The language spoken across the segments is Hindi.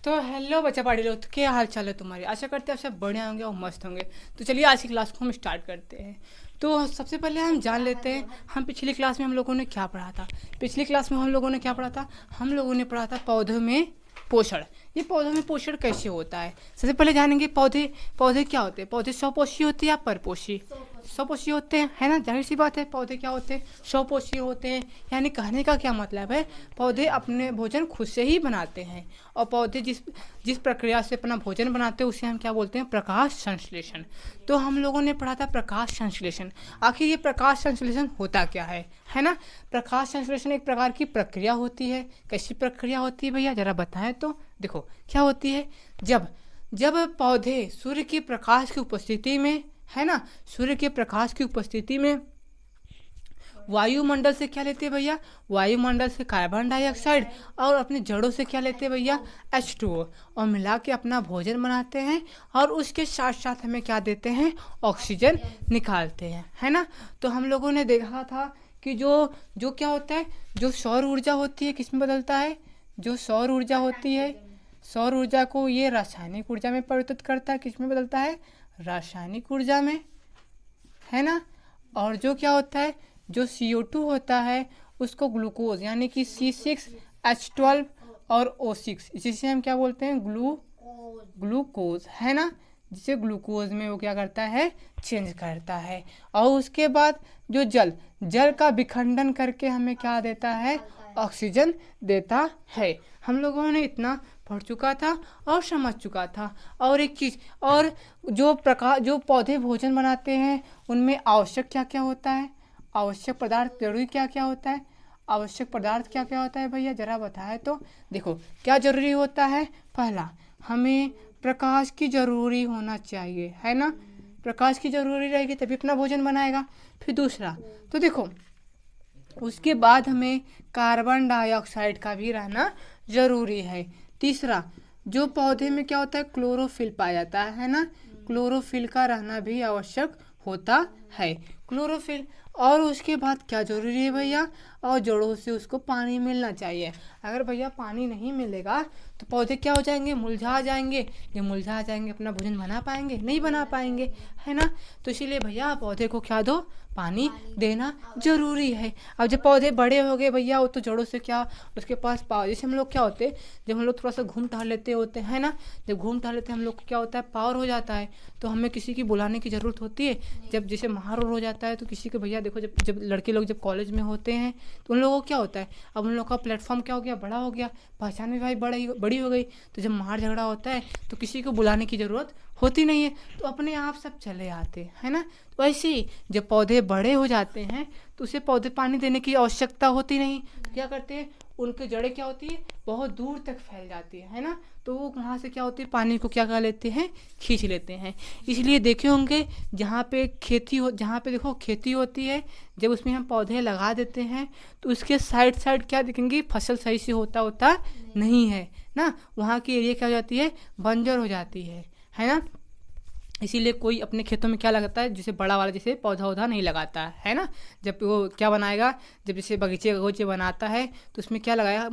तो हेलो बच्चा पढ़ी लो, तो क्या हाल चाल है तुम्हारी? आशा करते हैं आप सब बढ़िया होंगे और मस्त होंगे। तो चलिए आज की क्लास को हम स्टार्ट करते हैं। तो सबसे पहले हम जान लेते हैं हम पिछली क्लास में हम लोगों ने क्या पढ़ा था। पिछली क्लास में हम लोगों ने क्या पढ़ा था? हम लोगों ने पढ़ा था पौधों में पोषण। ये पौधों में पोषण कैसे होता है सबसे पहले जानेंगे। पौधे पौधे क्या होते हैं? पौधे स्वपोषी होते हैं या परपोषी? स्वपोषी होते हैं, है ना, जाहिर सी बात है। पौधे क्या होते हैं? स्वपोषी होते हैं। यानी कहने का क्या मतलब है, पौधे अपने भोजन खुद से ही बनाते हैं। और पौधे जिस जिस प्रक्रिया से अपना भोजन बनाते हैं उसे हम क्या बोलते हैं? प्रकाश संश्लेषण। तो हम लोगों ने पढ़ा था प्रकाश संश्लेषण। आखिर ये प्रकाश संश्लेषण होता क्या है ना। प्रकाश संश्लेषण एक प्रकार की प्रक्रिया होती है। कैसी प्रक्रिया होती है भैया, जरा बताएं तो। देखो क्या होती है, जब जब पौधे सूर्य के प्रकाश की उपस्थिति में, है ना, सूर्य के प्रकाश की उपस्थिति में वायुमंडल से क्या लेते हैं भैया? वायुमंडल से कार्बन डाइऑक्साइड और अपनी जड़ों से क्या लेते हैं भैया? H2O, और मिला के अपना भोजन बनाते हैं। और उसके साथ साथ हमें क्या देते हैं? ऑक्सीजन निकालते हैं, है ना। तो हम लोगों ने देखा था कि जो जो क्या होता है, जो सौर ऊर्जा होती है किस में बदलता है? जो सौर ऊर्जा होती है, सौर ऊर्जा को ये रासायनिक ऊर्जा में परिवर्तित करता है। किस में बदलता है? रासायनिक ऊर्जा में, है ना। और जो क्या होता है, जो CO2 होता है उसको ग्लूकोज यानी कि C6H12 और O6, जिसे हम क्या बोलते हैं? ग्लूकोज, है ना। जिसे ग्लूकोज में वो क्या करता है? चेंज करता है। और उसके बाद जो जल का विखंडन करके हमें क्या देता है? ऑक्सीजन देता है। हम लोगों ने इतना पढ़ चुका था और समझ चुका था। और एक चीज़ और, जो पौधे भोजन बनाते हैं उनमें आवश्यक क्या क्या होता है? आवश्यक पदार्थ जरूरी क्या क्या होता है? आवश्यक पदार्थ क्या क्या होता है भैया, जरा बताए तो। देखो क्या जरूरी होता है। पहला, हमें प्रकाश की जरूरी होना चाहिए, है ना। प्रकाश की जरूरी रहेगी तभी अपना भोजन बनाएगा। फिर दूसरा, तो देखो उसके बाद हमें कार्बन डाइऑक्साइड का भी रहना जरूरी है। तीसरा, जो पौधे में क्या होता है? क्लोरोफिल पाया जाता है ना। क्लोरोफिल का रहना भी आवश्यक होता है, क्लोरोफिल। और उसके बाद क्या जरूरी है भैया? और जड़ों से उसको पानी मिलना चाहिए। अगर भैया पानी नहीं मिलेगा तो पौधे क्या हो जाएंगे? मुरझा जाएंगे। ये मुरझा जाएंगे, अपना भोजन बना पाएंगे? नहीं बना पाएंगे, है ना। तो इसीलिए भैया पौधे को क्या दो? पानी देना जरूरी है। अब जब पौधे बड़े हो गए भैया, वो तो जड़ों से क्या, उसके पास पावर, जैसे हम लोग क्या होते हैं, जब हम लोग थोड़ा सा घूम टहल लेते होते हैं ना, जब घूम टहल लेते हैं हम लोग को क्या होता है? पावर हो जाता है। तो हमें किसी की बुलाने की ज़रूरत होती है। जब जैसे महार हो जाता है तो किसी के भैया देखो, जब जब लड़के लोग जब कॉलेज में होते हैं तो उन लोगों को क्या होता है? अब उन लोग का प्लेटफॉर्म क्या हो गया? बड़ा हो गया, पहचान भी भाई बड़ी हो गई। तो जब मार झगड़ा होता है तो किसी को बुलाने की ज़रूरत होती नहीं है, तो अपने आप सब चले आते हैं ना। तो ऐसे ही जब पौधे बड़े हो जाते हैं तो उसे पौधे पानी देने की आवश्यकता होती नहीं। तो क्या करते हैं? उनकी जड़ें क्या होती है? बहुत दूर तक फैल जाती है ना। तो वो वहाँ से क्या होती है? पानी को क्या कर लेते हैं? खींच लेते हैं। इसलिए देखे होंगे जहाँ पे जहाँ पे देखो खेती होती है, जब उसमें हम पौधे लगा देते हैं तो उसके साइड साइड क्या दिखेंगी? फसल सही से होता नहीं है ना। वहाँ की एरिया क्या हो जाती है? बंजर हो जाती है ना। इसीलिए कोई अपने खेतों में क्या लगाता है? जैसे बड़ा वाला जैसे पौधा वौधा नहीं लगाता है ना। जब वो क्या बनाएगा, जब जैसे बगीचे बनाता है तो उसमें क्या लगाएगा?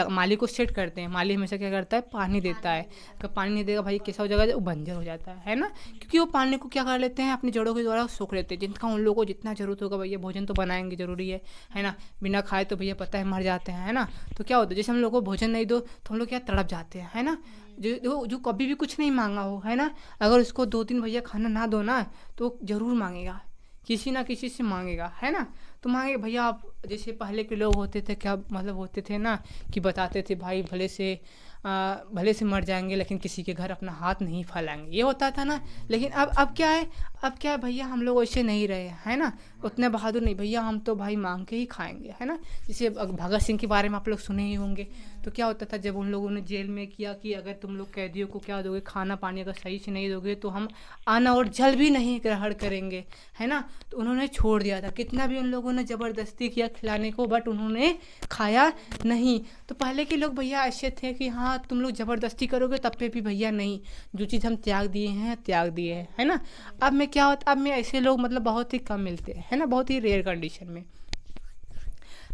माली को सेट करते हैं। माली हमेशा क्या करता है? पानी देता है। अगर पानी नहीं देगा भाई कैसा हो जाएगा? वो बंजर हो जाता है ना। क्योंकि वो पानी को क्या कर लेते हैं? अपनी जड़ों के द्वारा सोख लेते हैं। जिनका उन लोगों को जितना जरूरत होगा भैया, भोजन तो बनाएंगे जरूरी है ना। बिना खाए तो भैया पता है मर जाते हैं, है ना। तो क्या होता है, जैसे हम लोग को भोजन नहीं दो तो हम लोग क्या तड़प जाते हैं, है ना। जो कभी भी कुछ नहीं मांगा हो, है ना, अगर उसको 2 दिन भैया खाना ना दो ना तो जरूर मांगेगा, किसी ना किसी से मांगेगा, है ना। तो मांगे भैया। आप जैसे पहले के लोग होते थे, क्या मतलब होते थे ना, कि बताते थे भाई भले से मर जाएंगे लेकिन किसी के घर अपना हाथ नहीं फैलाएंगे, ये होता था ना। लेकिन अब क्या है? अब क्या है भैया, हम लोग वैसे नहीं रहे, है ना। उतने बहादुर नहीं भैया, हम तो भाई मांग के ही खाएंगे, है ना। जैसे भगत सिंह के बारे में आप लोग सुने ही होंगे। तो क्या होता था जब उन लोगों ने जेल में किया कि अगर तुम लोग कैदियों को क्या दोगे? खाना पानी अगर सही से नहीं दोगे तो हम अन्न और जल भी नहीं ग्रहण करेंगे, है ना। तो उन्होंने छोड़ दिया था। कितना भी उन लोगों ने ज़बरदस्ती किया खिलाने को, बट उन्होंने खाया नहीं। तो पहले के लोग भैया ऐसे थे कि हाँ तुम लोग ज़बरदस्ती करोगे तब पे भी भैया नहीं, जो चीज़ हम त्याग दिए हैं, है ना। अब में क्या होता, अब में ऐसे लोग मतलब बहुत ही कम मिलते हैं, है ना, बहुत ही रेयर कंडीशन में,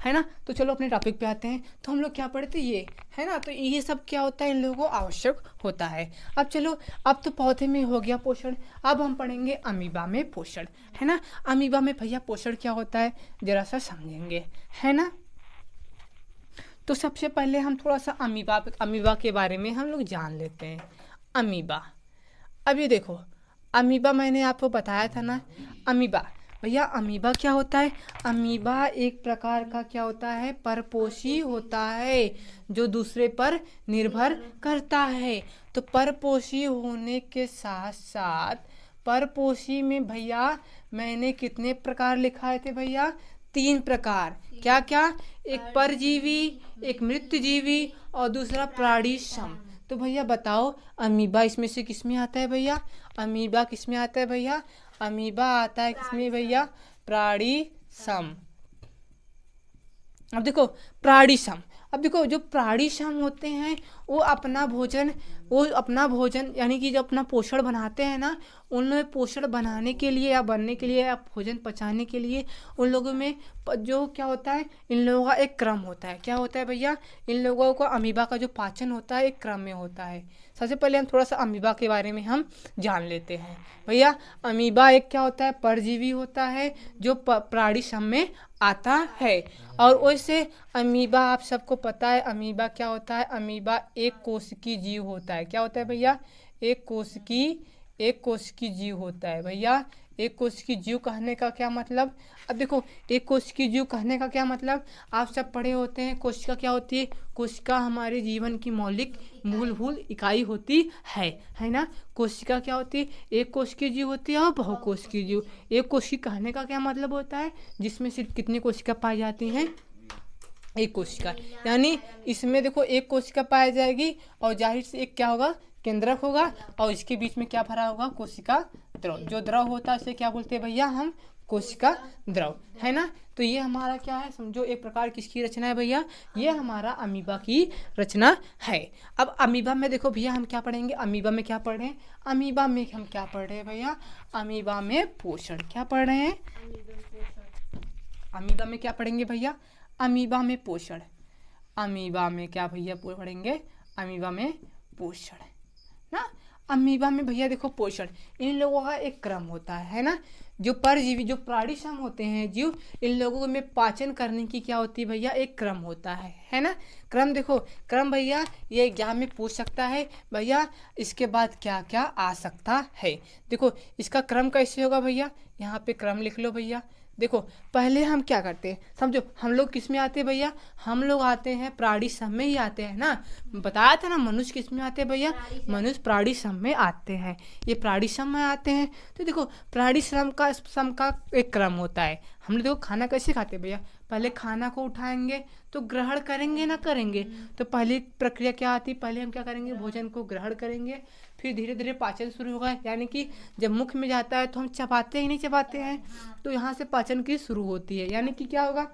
है ना। तो चलो अपने टॉपिक पे आते हैं। तो हम लोग क्या पढ़े थे, ये है ना। तो ये सब क्या होता है, इन लोगों को आवश्यक होता है। अब चलो, अब तो पौधे में हो गया पोषण, अब हम पढ़ेंगे अमीबा में पोषण, है ना। अमीबा में भैया पोषण क्या होता है जरा सा समझेंगे, है ना। तो सबसे पहले हम थोड़ा सा अमीबा के बारे में हम लोग जान लेते हैं। अमीबा, अब ये देखो, अमीबा मैंने आपको बताया था ना। अमीबा भैया, अमीबा क्या होता है, अमीबा एक प्रकार का क्या होता है, परपोषी होता है, जो दूसरे पर निर्भर करता है। तो परपोषी होने के साथ साथ, परपोषी में भैया मैंने कितने प्रकार लिखाए थे भैया, 3 प्रकार। क्या क्या, एक परजीवी, एक मृतजीवी और दूसरा प्राणीसम। तो भैया बताओ, अमीबा इसमें से किस में आता है भैया, अमीबा किस में आता है भैया, अमीबा आता है किसमें भैया, प्राणीसम। अब देखो प्राणीसम, अब देखो जो प्राणीसम होते हैं वो अपना भोजन यानी कि जो अपना पोषण बनाते हैं ना, उन लोग पोषण बनाने के लिए या बनने के लिए या भोजन पचाने के लिए उन लोगों में जो क्या होता है, इन लोगों का एक क्रम होता है। क्या होता है भैया, इन लोगों को अमीबा का जो पाचन होता है एक क्रम में होता है। सबसे पहले हम थोड़ा सा अमीबा के बारे में हम जान लेते हैं भैया। अमीबा एक क्या होता है, परजीवी होता है जो प्राणीसम में आता है। और वैसे अमीबा आप सबको पता है, अमीबा क्या होता है, अमीबा एक कोशिकीय जीव होता है। क्या होता है भैया, एक कोशिकीय जीव होता है भैया। एक कोशिकीय जीव कहने का क्या मतलब, अब देखो एक कोशिकीय जीव कहने का क्या मतलब, आप सब पढ़े होते हैं कोशिका क्या होती है, कोशिका हमारे जीवन की मौलिक मूलभूत इकाई होती है ना। कोशिका क्या होती है, एक कोशिकीय जीव होती है और बहुकोशिकीय जीव। एक कोशिकीय कहने का क्या मतलब होता है, जिसमें सिर्फ कितनी कोशिका पाई जाती हैं, एक कोशिका। यानी इसमें देखो एक कोशिका पाई जाएगी और जाहिर से एक क्या होगा, केंद्रक होगा, और इसके बीच में क्या भरा होगा, कोशिका द्रव। जो द्रव होता है उसे क्या बोलते हैं भैया हम, कोशिका द्रव, है ना। तो ये हमारा क्या है, समझो एक प्रकार किसकी रचना है भैया, ये हमारा अमीबा की रचना है। अब अमीबा में देखो भैया हम क्या पढ़ेंगे, अमीबा में क्या पढ़ रहे हैं, अमीबा में हम क्या पढ़ रहे हैं भैया, अमीबा में पोषण। क्या पढ़ रहे हैं, अमीबा में क्या पढ़ेंगे भैया, अमीबा में पोषण। अमीबा में क्या भैया पढ़ेंगे, अमीबा में पोषण ना। अमीबा में भैया देखो पोषण, इन लोगों का एक क्रम होता है ना। जो परजीवी जो प्राणीसम होते हैं जीव, इन लोगों में पाचन करने की क्या होती है भैया, एक क्रम होता है ना। क्रम देखो, क्रम भैया ये एग्जाम में पूछ सकता है भैया, इसके बाद क्या क्या आ सकता है। देखो इसका क्रम कैसे होगा भैया, यहाँ पे क्रम लिख लो भैया। देखो पहले हम क्या करते हैं, समझो हम लोग किस में आते हैं भैया, हम लोग आते हैं प्राणीसम में ही आते हैं ना। बताया था ना, मनुष्य किस में आते हैं भैया, मनुष्य प्राणीसम में आते हैं, ये प्राणीसम में आते हैं। तो देखो प्राणीसम का एक क्रम होता है। हम लोग देखो खाना कैसे खाते हैं भैया, पहले खाना को उठाएंगे तो ग्रहण करेंगे ना करेंगे। तो पहली प्रक्रिया क्या आती है, पहले हम क्या करेंगे, भोजन को ग्रहण करेंगे, फिर धीरे धीरे पाचन शुरू होगा। यानी कि जब मुख में जाता है तो हम चबाते ही नहीं चबाते हैं, तो यहाँ से पाचन की शुरू होती है। यानी कि क्या होगा,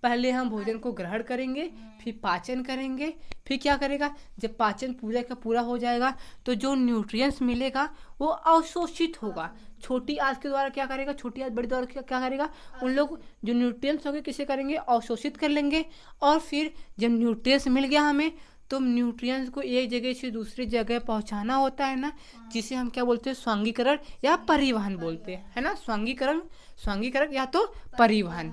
पहले हम भोजन को ग्रहण करेंगे, फिर पाचन करेंगे, फिर क्या करेगा, जब पाचन पूरा का पूरा हो जाएगा तो जो न्यूट्रिएंट्स मिलेगा वो अवशोषित होगा। छोटी आंत के द्वारा क्या करेगा, छोटी आंत बड़ी द्वारा क्या करेगा, उन लोग जो न्यूट्रिएंट्स होंगे किसे करेंगे, अवशोषित कर लेंगे। और फिर जब न्यूट्रिएंट्स मिल गया हमें, तो न्यूट्रिएंट्स को एक जगह से दूसरी जगह पहुंचाना होता है ना, जिसे हम क्या बोलते हैं, स्वांगीकरण या परिवहन बोलते हैं, है ना। स्वांगीकरण या तो परिवहन,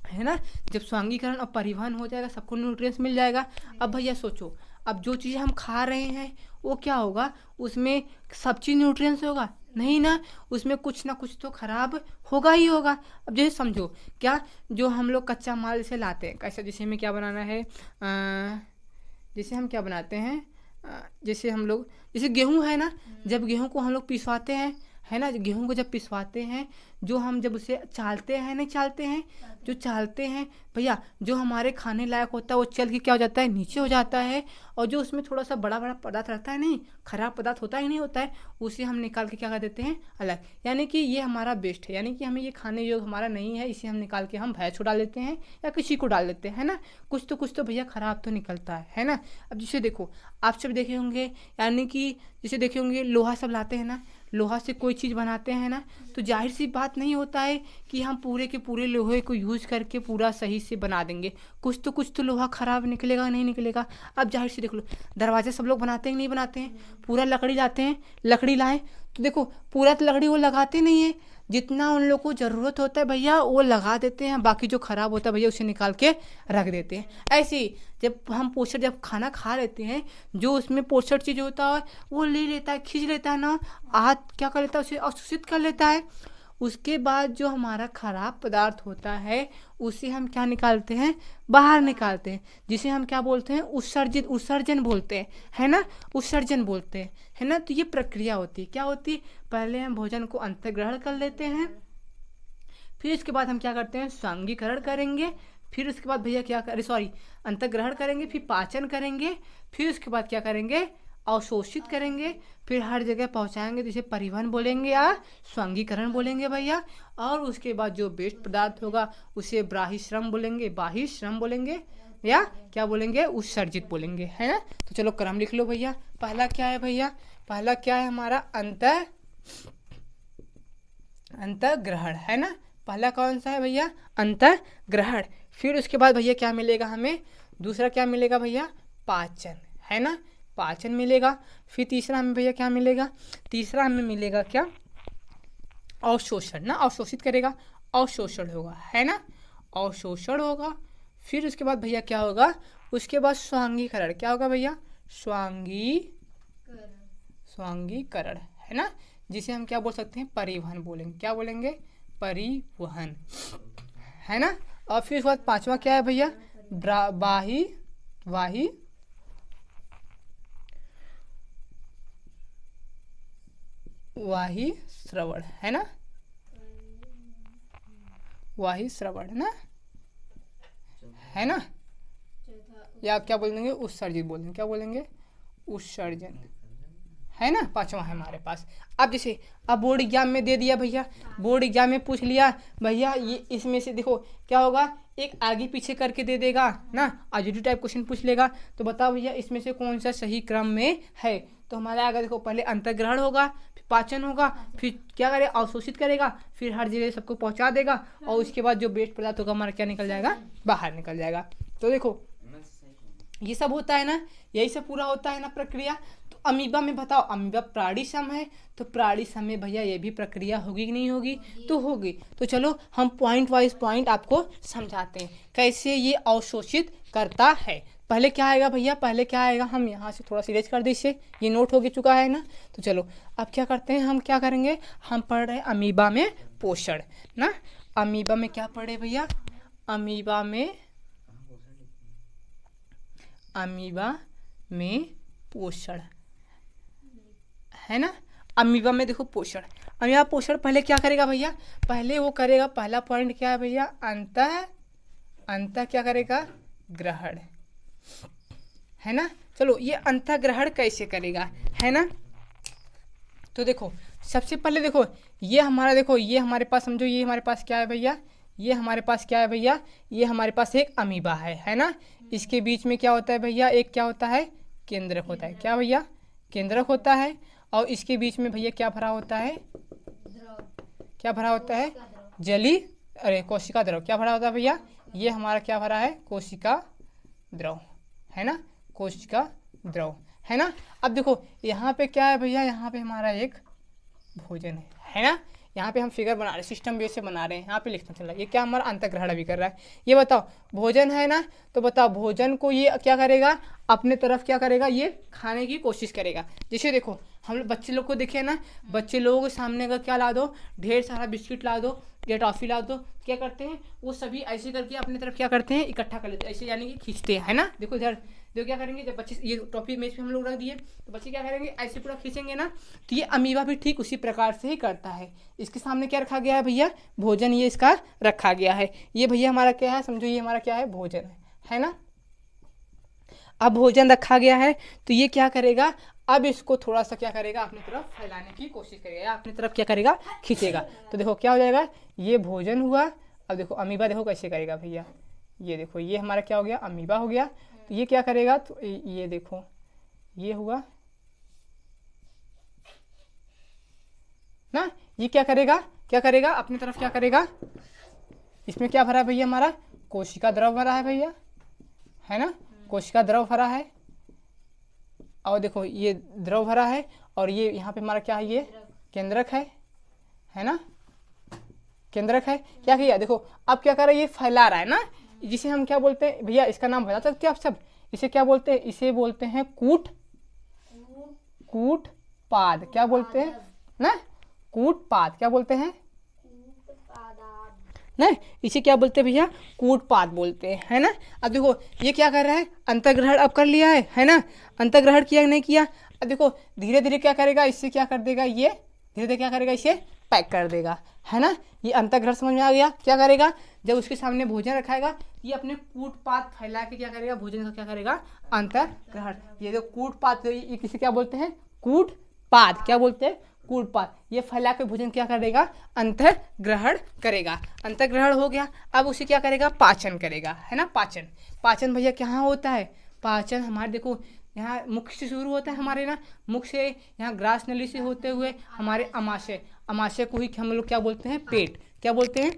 है ना। जब स्वांगीकरण और परिवहन हो जाएगा, सबको न्यूट्रिएंट्स मिल जाएगा। अब भैया सोचो, अब जो चीज़ हम खा रहे हैं वो क्या होगा, उसमें सब चीज़ न्यूट्रिएंट्स होगा नहीं ना, उसमें कुछ ना कुछ तो खराब होगा ही होगा। अब जैसे समझो, क्या जो हम लोग कच्चा माल से लाते हैं, कैसे, जैसे हमें क्या बनाना है, जैसे हम क्या बनाते हैं, जैसे हम लोग, जैसे गेहूं है ना, जब गेहूं को हम लोग पिसवाते हैं, है ना, गेहूं को जब पिसवाते हैं, जो हम जब उसे चालते हैं, नहीं चालते हैं, जो चालते हैं भैया, जो हमारे खाने लायक होता है वो चल के क्या हो जाता है, नीचे हो जाता है। और जो उसमें थोड़ा सा बड़ा बड़ा पदार्थ रहता है, नहीं खराब पदार्थ होता ही नहीं होता है, उसे हम निकाल के क्या कर देते हैं, अलग। यानी कि ये हमारा वेस्ट है, यानी कि हमें ये खाने योग्य हमारा नहीं है, इसे हम निकाल के हम भैंस को डाल देते हैं या किसी को डाल देते हैं ना। कुछ तो भैया खराब तो निकलता है ना। अब जैसे देखो, आप सब देखे होंगे, यानी कि जैसे देखे होंगे लोहा सब लाते हैं ना, लोहा से कोई चीज़ बनाते हैं ना, तो जाहिर सी बात नहीं होता है कि हम पूरे के पूरे लोहे को यूज़ करके पूरा सही से बना देंगे। कुछ तो लोहा ख़राब निकलेगा, नहीं निकलेगा। अब जाहिर सी देख लो, दरवाज़ा सब लोग बनाते हैं नहीं बनाते हैं, पूरा लकड़ी लाते हैं, लकड़ी लाएँ तो देखो पूरा तो लकड़ी वो लगाते नहीं है, जितना उन लोग को ज़रूरत होता है भैया वो लगा देते हैं, बाकी जो ख़राब होता है भैया उसे निकाल के रख देते हैं। ऐसे ही जब खाना खा लेते हैं, जो उसमें पोषक चीज़ होता है वो ले लेता है, खींच लेता है ना, हाथ क्या कर लेता है, उसे अवशोषित कर लेता है। उसके बाद जो हमारा खराब पदार्थ होता है उसे हम क्या निकालते हैं, बाहर निकालते हैं, जिसे हम क्या बोलते हैं, उत्सर्जन बोलते हैं, है ना, उत्सर्जन बोलते हैं, है ना। तो ये प्रक्रिया होती है, क्या होती है, पहले हम भोजन को अंतर्ग्रहण कर लेते हैं, फिर इसके बाद हम क्या करते हैं, स्वांगीकरण करेंगे, फिर उसके बाद भैया क्या करें, सॉरी, अंतर्ग्रहण करेंगे, फिर पाचन करेंगे, फिर उसके बाद क्या करेंगे, अवशोषित करेंगे, फिर हर जगह पहुंचाएंगे, जिसे परिवहन बोलेंगे या स्वांगीकरण बोलेंगे भैया। और उसके बाद जो वेस्ट पदार्थ होगा उसे बाह्य श्रम बोलेंगे या क्या बोलेंगे, उत्सर्जित बोलेंगे, है ना। तो चलो क्रम लिख लो भैया। पहला क्या है भैया, पहला क्या है हमारा, अंतर्ग्रहण, है ना। पहला कौन सा है भैया, अंतर्ग्रहण। फिर उसके बाद भैया क्या मिलेगा हमें, दूसरा क्या मिलेगा भैया, पाचन, है ना, पाचन मिलेगा। फिर तीसरा हमें भैया क्या मिलेगा, तीसरा हमें मिलेगा क्या, अवशोषण ना, अवशोषित करेगा, अवशोषण होगा, है ना, अवशोषण होगा। फिर उसके बाद भैया क्या होगा, उसके बाद स्वांगीकरण, क्या होगा भैया, स्वांगीकरण, है ना, जिसे हम क्या बोल सकते हैं, परिवहन बोलेंगे, क्या बोलेंगे, परिवहन, है ना। और फिर उसके बाद पांचवा क्या है भैया, वाही श्रवण, है ना, वाही श्रवण ना, है ना, या आप क्या बोलेंगे, उत्सर्जित बोलेंगे, क्या बोलेंगे, उत्सर्जन, है ना, पांचवा है हमारे पास। अब जैसे अब बोर्ड एग्जाम में दे दिया भैया, बोर्ड एग्जाम में पूछ लिया भैया, ये इसमें से देखो क्या होगा, एक आगे पीछे करके दे देगा ना, ऑब्जेक्टिव टाइप क्वेश्चन पूछ लेगा, तो बताओ भैया इसमें से कौन सा सही क्रम में है। तो हमारा आगे देखो, पहले अंतर्ग्रहण होगा, फिर पाचन होगा, फिर क्या करेगा, अवशोषित करेगा, फिर हर जगह सबको पहुंचा देगा, और उसके बाद जो वेस्ट पदार्थ होगा हमारा क्या निकल जाएगा, बाहर निकल जाएगा। तो देखो ये सब होता है ना, यही सब पूरा होता है ना प्रक्रिया। तो अमीबा में बताओ, अमीबा प्राणी सम है, तो प्राणी सम में भैया ये भी प्रक्रिया होगी कि नहीं होगी, तो होगी। तो चलो हम पॉइंट वाइज पॉइंट आपको समझाते हैं कैसे ये अवशोषित करता है। पहले क्या आएगा भैया, पहले क्या आएगा, हम यहाँ से थोड़ा सा इरेज कर दीजिए, ये नोट हो चुका है ना। तो चलो अब क्या करते हैं, हम क्या करेंगे, हम पढ़ रहे हैं अमीबा में पोषण ना। अमीबा में क्या पढ़े भैया, अमीबा में पोषण, है ना। अमीबा में देखो पोषण, अमीबा पोषण पहले क्या करेगा भैया, पहले वो करेगा, पहला पॉइंट क्या है भैया, अंत क्या करेगा, ग्रहण, है ना। चलो ये अंतःग्रहण कैसे करेगा, है ना। तो देखो सबसे पहले देखो ये हमारा, देखो ये हमारे पास समझो, ये हमारे पास क्या है भैया, ये हमारे पास क्या है भैया, ये हमारे पास एक अमीबा है ना। इसके बीच में क्या होता है भैया, एक क्या होता है, केंद्रक होता है, क्या भैया, केंद्रक होता है। और इसके बीच में भैया क्या भरा होता है, क्या भरा होता है, कोशिका द्रव, क्या भरा होता है भैया, ये हमारा क्या भरा है, कोशिका द्रव, है ना, कोशिका द्रव, है ना। अब देखो यहाँ पे क्या है भैया, यहाँ पे हमारा एक भोजन है ना। यहाँ पे हम फिगर बना रहे हैं, सिस्टम बेस से बना रहे हैं, यहाँ पे लिखना चल रहा है, ये क्या हमारा अंतःग्रहण भी कर रहा है। ये बताओ भोजन है ना, तो बताओ भोजन को ये क्या करेगा, अपने तरफ क्या करेगा, ये खाने की कोशिश करेगा। जैसे देखो हम लोग बच्चे लोग को देखे ना, बच्चे लोगों के सामने का क्या ला दो, ढेर सारा बिस्किट ला दो या टॉफ़ी ला दो, क्या करते हैं वो सभी ऐसे करके अपनी तरफ क्या करते हैं, इकट्ठा कर लेते हैं, ऐसे यानी कि खींचते हैं, है ना। देखो इधर देखो क्या करेंगे, जब बच्चे ये टॉफ़ी मेज पे हम लोग रख दिए तो बच्चे क्या करेंगे, ऐसे पूरा खींचेंगे ना। तो ये अमीबा भी ठीक उसी प्रकार से ही करता है। इसके सामने क्या रखा गया है भैया, भोजन ये इसका रखा गया है। ये भैया हमारा क्या है, समझो ये हमारा क्या है, भोजन है ना। अब भोजन रखा गया है तो ये क्या करेगा, अब इसको थोड़ा सा क्या करेगा, अपनी तरफ फैलाने की कोशिश करेगा या अपनी तरफ क्या करेगा, खींचेगा। तो देखो क्या हो जाएगा, ये भोजन हुआ। अब देखो अमीबा देखो कैसे करेगा भैया, ये देखो ये हमारा क्या हो गया, अमीबा हो गया। तो ये क्या करेगा, तो ये देखो ये हुआ, ना। ये क्या करेगा अपनी तरफ क्या करेगा, इसमें क्या भरा है भैया, हमारा कोशिका द्रव भरा है भैया, है ना, कोशिका द्रव भरा है। और देखो ये द्रव भरा है, और ये यहाँ पे हमारा क्या है, ये केंद्रक है ना, केंद्रक है। क्या किया देखो, अब क्या कर रहा है, ये फैला रहा है ना, जिसे हम क्या बोलते हैं भैया, इसका नाम बता सकते हो आप सब, इसे क्या बोलते हैं, इसे बोलते हैं कूटपाद। क्या बोलते हैं ना, कूटपाद। क्या बोलते हैं ना, इसे क्या बोलते हैं भैया, कूटपाद बोलते हैं, है ना। अब देखो ये क्या कर रहा है, अंतर्ग्रहण अब कर लिया है ना, अंतर्ग्रहण किया नहीं किया। अब देखो धीरे धीरे क्या करेगा, इससे क्या कर देगा, ये धीरे धीरे क्या करेगा, इसे पैक कर देगा, है ना। ये अंतर्ग्रहण समझ में आ गया। क्या करेगा, जब उसके सामने भोजन रखाएगा, ये अपने कूटपाद फैला के क्या करेगा, भोजन का क्या करेगा, अंतर्ग्रहण। ये जो कूटपाद, ये किसे क्या बोलते हैं, कूटपाद। क्या बोलते हैं, कूटपाद। ये फैला के भोजन क्या करेगा, अंतर्ग्रहण करेगा। अंतर्ग्रहण हो गया, अब उसे क्या करेगा, पाचन करेगा, है ना। पाचन, पाचन भैया कहाँ होता है, पाचन हमारे देखो यहाँ मुख से शुरू होता है हमारे ना, मुख से यहाँ ग्रास नली से होते हुए हमारे अमाशय, अमाशय को ही हम लोग क्या बोलते हैं, पेट। क्या बोलते हैं,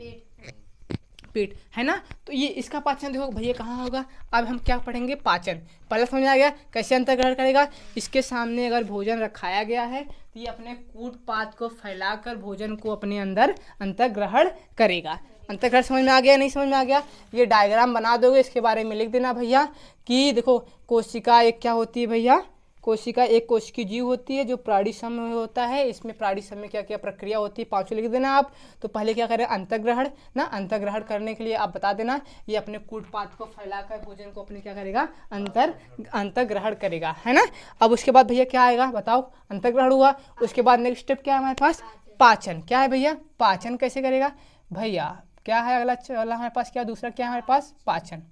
पेट, है ना। तो ये इसका पाचन देखो भैया कहाँ होगा। अब हम क्या पढ़ेंगे, पाचन। पहले समझ आ गया कैसे अंतर्ग्रहण करेगा, इसके सामने अगर भोजन रखाया गया है तो ये अपने कूटपाद को फैलाकर भोजन को अपने अंदर अंतर्ग्रहण करेगा। अंतर्ग्रहण समझ में आ गया, नहीं समझ में आ गया, ये डायग्राम बना दोगे, इसके बारे में लिख देना भैया कि देखो कोशिका एक क्या होती है भैया, कोशिका एक कोशिकीय जीव होती है जो प्राणीसम में होता है। इसमें प्राणीसम में क्या क्या प्रक्रिया होती है, पांचों लिख देना आप। तो पहले क्या करें, अंतर्ग्रहण ना, अंतर्ग्रहण करने के लिए आप बता देना, ये अपने कूटपाद को फैलाकर भोजन को अपने क्या करेगा, अंतर्ग्रहण करेगा, है ना। अब उसके बाद भैया क्या आएगा बताओ, अंतर्ग्रहण हुआ, उसके बाद नेक्स्ट स्टेप क्या है हमारे पास, पाचन। क्या है भैया, पाचन कैसे करेगा भैया, क्या है अगला हमारे पास, क्या दूसरा क्या है हमारे पास, पाचन,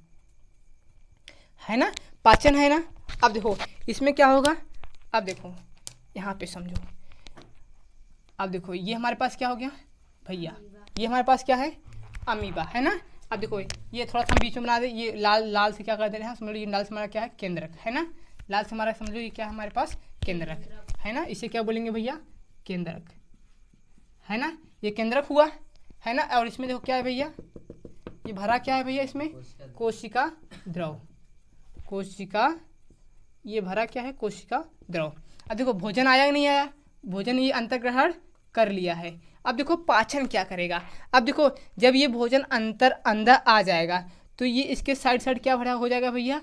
है ना, पाचन है ना। अब देखो इसमें क्या होगा, अब देखो यहाँ पे समझो, अब देखो ये हमारे पास क्या हो गया भैया, ये हमारे पास क्या है, अमीबा, है ना। अब देखो ये थोड़ा सा बीच में बना दे, ये लाल लाल से क्या कर दे रहे हैं, समझ लो ये लाल से हमारा क्या है, केंद्रक, है ना। लाल से हमारा समझो ये क्या है हमारे पास, केंद्रक, है ना। इसे क्या बोलेंगे भैया, केंद्रक, है ना। ये केंद्रक हुआ, है ना। और इसमें देखो क्या है भैया, ये भरा क्या है भैया, इसमें कोशिका द्रव, कोशिका, ये भरा क्या है, कोशिका द्रव। अब देखो भोजन आया कि नहीं आया, भोजन ये अंतर्ग्रहण कर लिया है। अब देखो पाचन क्या करेगा, अब देखो जब ये भोजन अंदर आ जाएगा तो ये इसके साइड साइड क्या भरा हो जाएगा भैया,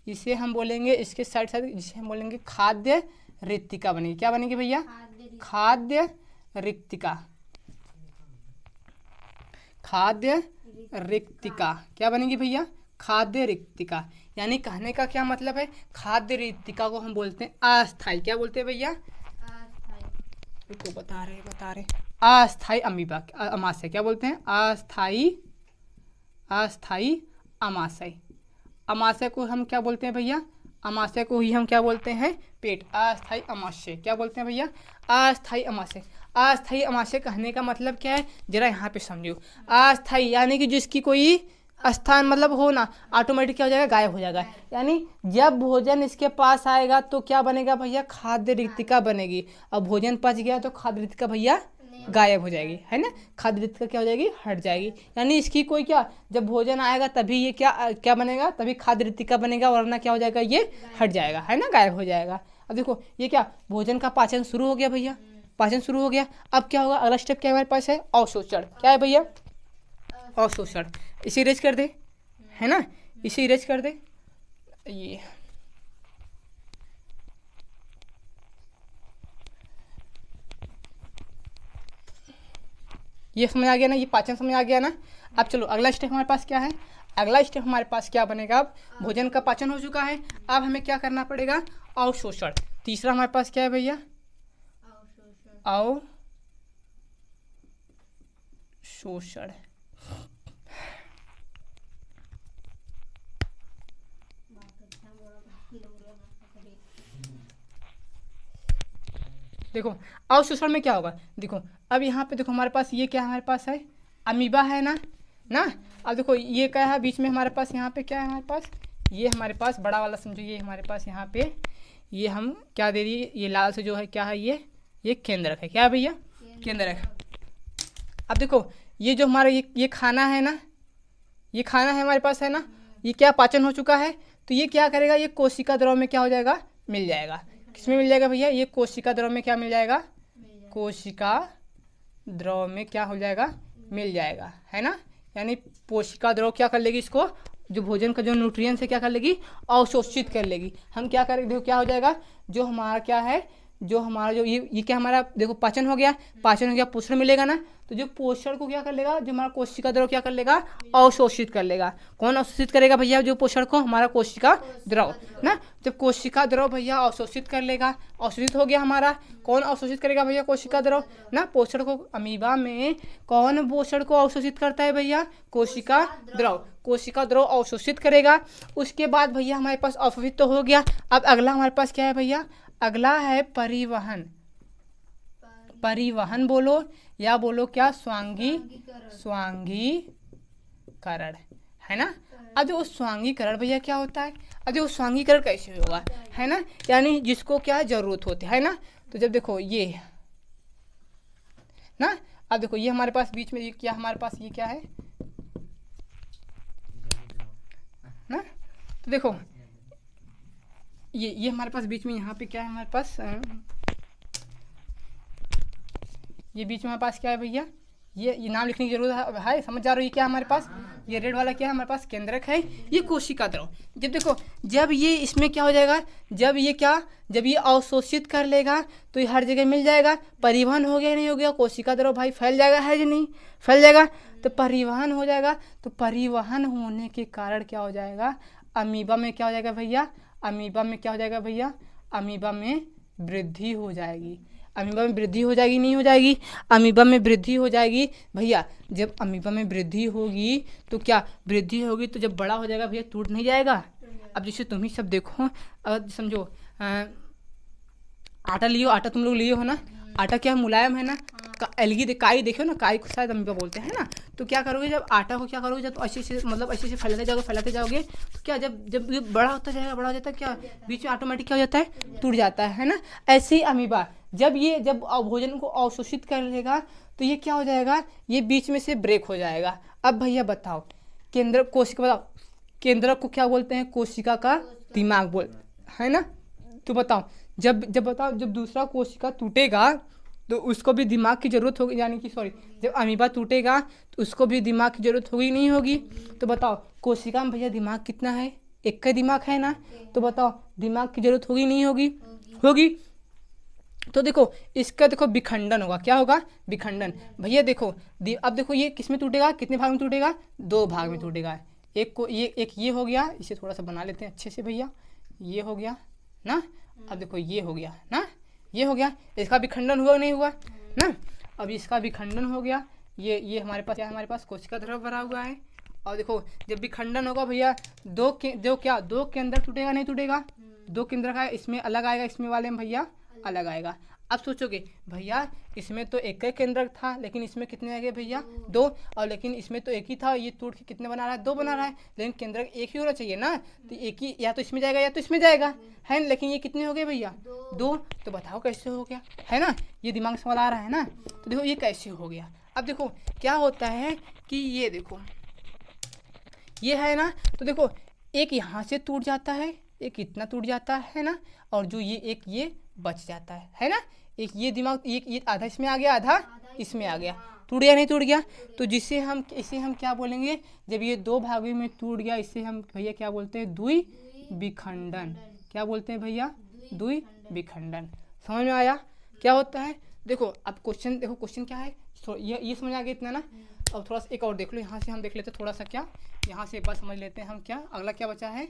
इसे हम बोलेंगे, इसके साइड साइड जिसे हम बोलेंगे खाद्य रिक्तिका बनेगी। क्या बनेगी भैया, खाद्य रिक्तिका, खाद्य रिक्तिका। क्या बनेगी भैया, खाद्य रिक्तिका। यानी कहने का क्या मतलब है, खाद्य रिक्तिका को हम बोलते हैं अस्थाई। क्या बोलते हैं भैया, को बता रहे अस्थाई अमीबा, अमाशय। क्या बोलते हैं, अस्थाई अमाशय। अमाशय को हम क्या बोलते हैं भैया, अमाशय को ही हम क्या बोलते हैं, पेट। अस्थाई अमाशय। क्या बोलते हैं भैया, अस्थाई अमाशय। अस्थाई अमाशय कहने का मतलब क्या है, जरा यहाँ पे समझो। अस्थाई यानी कि जिसकी कोई स्थान मतलब हो ना, ऑटोमेटिक क्या हो जाएगा, गायब हो जाएगा। यानी जब भोजन इसके पास आएगा तो क्या बनेगा भैया, खाद्य रिक्तिका बनेगी। अब भोजन पच गया तो खाद्य रिक्तिका भैया गायब हो जाएगी, है ना। खाद्य रिक्तिका क्या हो जाएगी, हट जाएगी। यानी इसकी कोई क्या, जब भोजन आएगा तभी ये क्या बनेगा, तभी खाद्य रिक्तिका बनेगा, वरना क्या हो जाएगा, ये हट जाएगा, है ना, गायब हो जाएगा। अब देखो ये क्या, भोजन का पाचन शुरू हो गया भैया, पाचन शुरू हो गया। अब क्या होगा, अगला स्टेप क्या हमारे पास है, अवशोषण। क्या है भैया, अवशोषण। इसे इरेज कर दे, है ना, इसे इरेज कर दे। ये समझ आ गया ना, ये पाचन समझ आ गया ना। अब चलो अगला स्टेप हमारे पास क्या है, अगला स्टेप हमारे पास क्या बनेगा, अब भोजन का पाचन हो चुका है, अब हमें क्या करना पड़ेगा, अवशोषण। तीसरा हमारे पास क्या है भैया, अवशोषण। देखो अवशोषण में क्या होगा, देखो अब यहाँ पे देखो हमारे पास ये क्या हमारे पास है, अमीबा है ना। अब देखो ये क्या है बीच में हमारे पास, यहाँ पे क्या है हमारे पास, ये हमारे पास बड़ा वाला समझो, ये हमारे पास यहाँ पे ये हम क्या दे दिए, ये लाल से जो है क्या है, ये केंद्रक है। क्या है भैया, केंद्रक। अब देखो ये जो हमारा ये खाना है ना, ये खाना है हमारे पास है ना, ये क्या पाचन हो चुका है, तो ये क्या करेगा, ये कोशिका द्रव में क्या हो जाएगा, मिल जाएगा। किसमें मिल जाएगा भैया, ये कोशिका द्रव में क्या मिल जाएगा, कोशिका द्रव में क्या हो जाएगा, मिल जाएगा, है ना। यानी कोशिका द्रव क्या कर लेगी, इसको जो भोजन का जो न्यूट्रिएंट्स है क्या कर लेगी, अवशोषित कर लेगी। हम क्या करेंगे, देखो क्या हो जाएगा, जो हमारा क्या है, जो हमारा जो ये क्या हमारा देखो पाचन हो गया, पाचन हो गया, पोषण मिलेगा ना, तो जो पोषण को क्या कर लेगा, जो हमारा कोशिका द्रव क्या कर लेगा, अवशोषित कर लेगा। कौन अवशोषित करेगा भैया, जो पोषण को, हमारा कोशिका द्रव ना। जब कोशिका द्रव भैया अवशोषित कर लेगा, अवशोषित हो गया हमारा, कौन अवशोषित करेगा भैया, कोशिका द्रव ना। पोषण को अमीबा में कौन पोषण को अवशोषित करता है भैया, कोशिका द्रव। कोशिका द्रव अवशोषित करेगा। उसके बाद भैया हमारे पास अवशोषित तो हो गया, अब अगला हमारे पास क्या है भैया, अगला है परिवहन। परिवहन बोलो या बोलो क्या, स्वांगीकरण, है ना। अब देखो स्वांगीकरण भैया क्या होता है, अब देखो स्वांगीकरण कैसे होगा, है ना, यानी जिसको क्या जरूरत होती है ना। तो जब देखो ये ना, अब देखो ये हमारे पास बीच में ये क्या, हमारे पास ये क्या है ना, तो देखो ये हमारे पास बीच में यहाँ पे क्या है, हमारे पास ये बीच में हमारे पास क्या है भैया, ये नाम लिखने की जरूरत है, समझ जा रही है क्या हमारे पास, ये रेड वाला क्या है हमारे पास, केंद्रक है, ये कोशिका द्रव। जब देखो जब ये इसमें क्या हो जाएगा, जब ये अवशोषित कर लेगा तो ये हर जगह मिल जाएगा। परिवहन हो गया नहीं हो गया, कोशिका द्रव भाई फैल जाएगा, है या नहीं, फैल जाएगा, तो परिवहन हो जाएगा। तो परिवहन होने के कारण क्या हो जाएगा, अमीबा में क्या हो जाएगा भैया, अमीबा में क्या हो जाएगा भैया, अमीबा में वृद्धि हो जाएगी। अमीबा में वृद्धि हो जाएगी, नहीं हो जाएगी, अमीबा में वृद्धि हो जाएगी भैया। जब अमीबा में वृद्धि होगी तो क्या वृद्धि होगी, तो जब बड़ा हो जाएगा भैया, टूट नहीं जाएगा। अब जैसे तुम ही सब देखो, समझो आटा लियो, आटा तुम लोग लिए हो ना, आटा क्या मुलायम है ना, अलगी काई देखो ना, काई को शायद अमीबा बोलते हैं ना। तो क्या करोगे, जब आटा को क्या करोगे, जब अच्छे से मतलब अच्छे से फैलाते जाओगे तो क्या जब ये बड़ा होता जाएगा, बड़ा हो जाता है, क्या बीच में ऑटोमेटिक क्या हो जाता है, टूट जाता है ना। ऐसे ही अमीबा जब भोजन को अवशोषित कर लेगा तो ये क्या हो जाएगा, ये बीच में से ब्रेक हो जाएगा। अब भैया बताओ, केंद्र कोशिका, बताओ केंद्र को क्या बोलते हैं, कोशिका का दिमाग बोल, है ना। तो बताओ जब दूसरा कोशिका टूटेगा तो उसको भी दिमाग की जरूरत होगी, यानी कि सॉरी, जब अमीबा टूटेगा तो उसको भी दिमाग की जरूरत होगी, नहीं होगी। तो बताओ कोशिका में भैया दिमाग कितना है, एक का दिमाग है ना, तो बताओ दिमाग की जरूरत होगी, नहीं होगी, होगी। तो देखो इसका देखो विखंडन होगा, क्या होगा, विखंडन भैया। देखो अब देखो ये किस में टूटेगा, कितने भाग में टूटेगा, दो भाग में टूटेगा। एक ये हो गया, इसे थोड़ा सा बना लेते हैं अच्छे से भैया, ये हो गया ना। अब देखो ये हो गया ना, ये हो गया, इसका विखंडन हुआ नहीं हुआ ना। अब इसका विखंडन हो गया, ये हमारे पास क्या है, हमारे पास कोशिका द्रव भरा हुआ है। और देखो जब विखंडन होगा भैया, दो केंद्र टूटेगा, नहीं टूटेगा, दो केंद्र का इसमें अलग आएगा, इसमें वाले में भैया अलग आएगा। अब सोचोगे भैया इसमें तो एक ही केंद्रक था, लेकिन इसमें कितने आ गए भैया, दो, और लेकिन इसमें तो एक ही था, ये टूट के कितने बना रहा है, दो बना रहा है, लेकिन केंद्रक एक ही होना चाहिए ना। तो एक ही या तो इसमें जाएगा या तो इसमें जाएगा, है ना, लेकिन ये कितने हो गए भैया, दो। तो बताओ कैसे हो गया, है ना, ये दिमाग सवाल आ रहा है ना। तो देखो ये कैसे हो गया। अब देखो क्या होता है कि ये देखो ये है ना, तो देखो एक यहाँ से टूट जाता है, एक इतना टूट जाता है ना, और जो ये बच जाता है ना। एक ये दिमाग ये आधा इसमें आ गया, आधा इसमें आ गया, टूट गया नहीं टूट गया। तो इसे हम क्या बोलेंगे, जब ये दो भागों में टूट गया, इसे हम भैया क्या बोलते हैं, द्विविखंडन। क्या बोलते हैं भैया, द्विविखंडन। समझ में आया क्या होता है। देखो अब क्वेश्चन क्या है, ये समझ आ गया इतना ना। अब थोड़ा सा एक और देख लो, यहाँ से हम देख लेते थोड़ा सा, क्या यहाँ से एक बार समझ लेते हैं हम, क्या अगला क्या बचा है,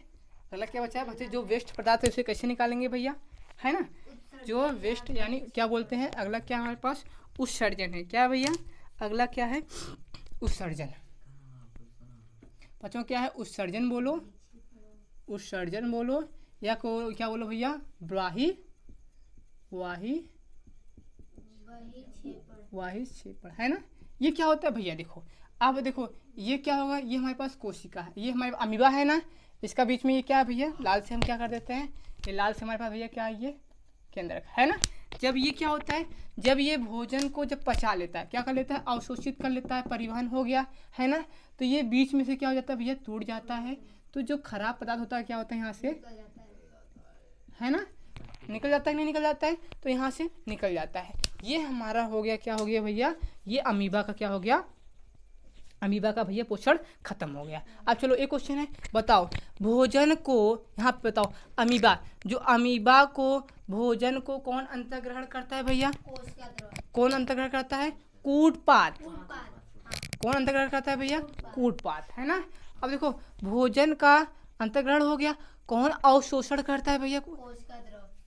बच्चे जो वेस्ट पदार्थ है उसे कैसे निकालेंगे भैया, है ना, जो वेस्ट यानी क्या बोलते हैं, अगला क्या हमारे पास उत्सर्जन है। क्या भैया, अगला क्या है, उत्सर्जन। बच्चों क्या है, उत्सर्जन बोलो, उत्सर्जन बोलो, या क्या बोलो भैया, वाही क्षेपण, है ना। ये क्या होता है भैया, देखो अब देखो ये क्या होगा, ये हमारे पास कोशिका है, ये हमारे अमीबा है ना, इसका बीच में ये क्या है भैया, लाल से हम क्या कर देते हैं, ये लाल से हमारे पास भैया क्या है, ये केंद्रक है ना। जब ये क्या होता है, जब ये भोजन को जब पचा लेता है, क्या कर लेता है, अवशोषित कर लेता है, परिवहन हो गया है ना, तो ये बीच में से क्या हो जाता है भैया, टूट जाता है। तो जो खराब पदार्थ होता है क्या होता है यहाँ से, है ना, निकल जाता है, नहीं निकल जाता है, तो यहाँ से निकल जाता है। ये हमारा हो गया, क्या हो गया भैया, ये अमीबा का क्या हो गया, अमीबा का भैया पोषण खत्म हो गया। अब चलो एक क्वेश्चन है, बताओ भोजन को, यहाँ पे बताओ अमीबा, जो अमीबा को भोजन को कौन अंतर्ग्रहण करता है भैया, कौन अंतर्ग्रहण करता है, कूटपाद, कौन अंतर्ग्रहण करता है भैया, कूटपाद, है ना। अब देखो भोजन का अंतर्ग्रहण हो गया, कौन अवशोषण करता है भैया,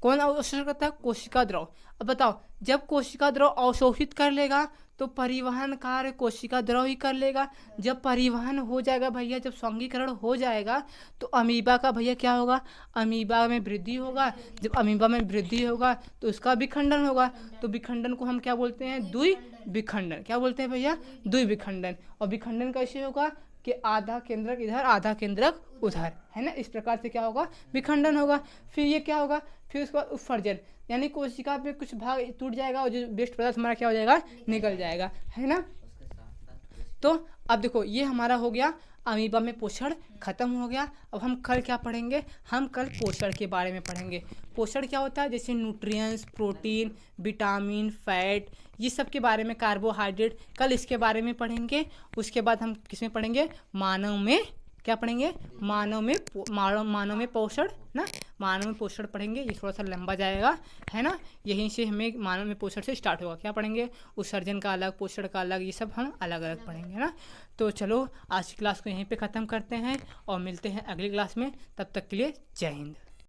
कौन अवशोषण करता है, कोशिका द्रव। अब बताओ जब कोशिका द्रव अवशोषित कर लेगा तो परिवहन कार्य कोशिका द्रव ही कर लेगा। जब परिवहन हो जाएगा भैया, जब संघीकरण हो जाएगा तो अमीबा का भैया क्या होगा, अमीबा में वृद्धि होगा। जब अमीबा में वृद्धि होगा तो उसका विखंडन होगा। तो विखंडन को हम क्या बोलते हैं, द्विविखंडन। क्या बोलते हैं भैया, द्विविखंडन। और विखंडन कैसे होगा कि आधा केंद्रक इधर आधा केंद्रक उधर, है ना, इस प्रकार से क्या होगा, विखंडन होगा। फिर ये क्या होगा, फिर उसके बाद उत्सर्जन, यानी कोशिका में कुछ भाग टूट जाएगा और जो वेस्ट पदार्थ हमारा क्या हो जाएगा, निकल जाएगा, है ना। तो अब देखो ये हमारा हो गया, अमीबा में पोषण खत्म हो गया। अब हम कल क्या पढ़ेंगे, हम कल पोषण के बारे में पढ़ेंगे। पोषण क्या होता है, जैसे न्यूट्रिएंट्स, प्रोटीन, विटामिन, फैट, ये सब के बारे में, कार्बोहाइड्रेट, कल इसके बारे में पढ़ेंगे। उसके बाद हम किसमें पढ़ेंगे, मानव में क्या पढ़ेंगे, मानव में पोषण ना, मानव में पोषण पढ़ेंगे। ये थोड़ा सा लंबा जाएगा, है ना, यहीं से हमें मानव में पोषण से स्टार्ट होगा। क्या पढ़ेंगे, उत्सर्जन का अलग, पोषण का अलग, ये सब हम अलग अलग पढ़ेंगे ना। तो चलो आज की क्लास को यहीं पे ख़त्म करते हैं और मिलते हैं अगली क्लास में। तब तक के लिए जय हिंद।